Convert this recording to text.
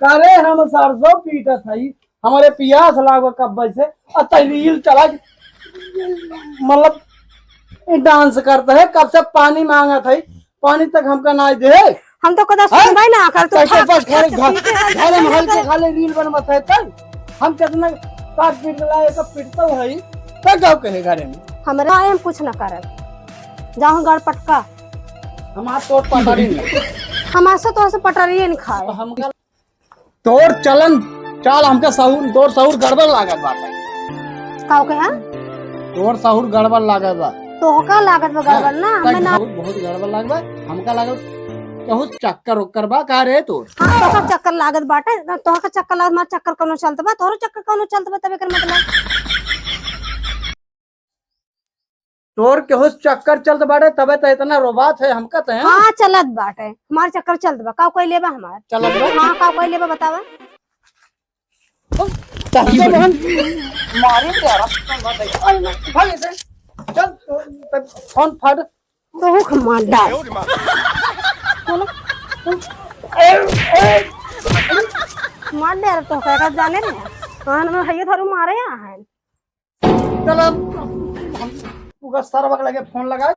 करे हम सरसों पीटत हई हमारे पियास लागो कब से रील चला मतलब डांस करता है कब से पानी मांगत है पानी तक हमका ना दे। हम तो कदा सुनबै ना कर तू कैसे बस घर में हल्के खाली रील बनवत है तब हम कितना काट पीट लाए तो पिटता है तो गाँव कहे घरे में हमरा हम कुछ न करब जाऊं गड़ पटका हमार तोड़ पटारी नहीं हमार से तो पटरिए नहीं खाए हमका तोड़ चलन चाल हमके सहूर तोड़ सहूर गड़बड़ लागत बाटे काऊ के हां तोड़ सहूर गड़बड़ लागत बा तो का लागत बा गड़बड़ ना हमें ना बहुत गड़बड़ लागबा हमका लागत कहू चक्कर उक्कर बा का रे तोड़ हां तो चक्कर लागत बाटे तो का चक्कर लागत मार चक्कर कोनो चलत बा तोरो चक्कर कोनो चलत बा तबे कर मतलब तोर केहू चक्कर चलत बाटे तबे तो इतना रोबात है हमका तो हां चलत बाटे हमार चक्कर चलत बा काऊ कोई लेबा हमार चलत बा हां काऊ कोई लेबा बतावा चल हम मारे तेरा भाग से चल फोन फट तो हम मार डाल मार दे तो का जाने रे हां मैं हइए थारू मारे आ है चल पूरा सारा वक्त लगे फोन लगा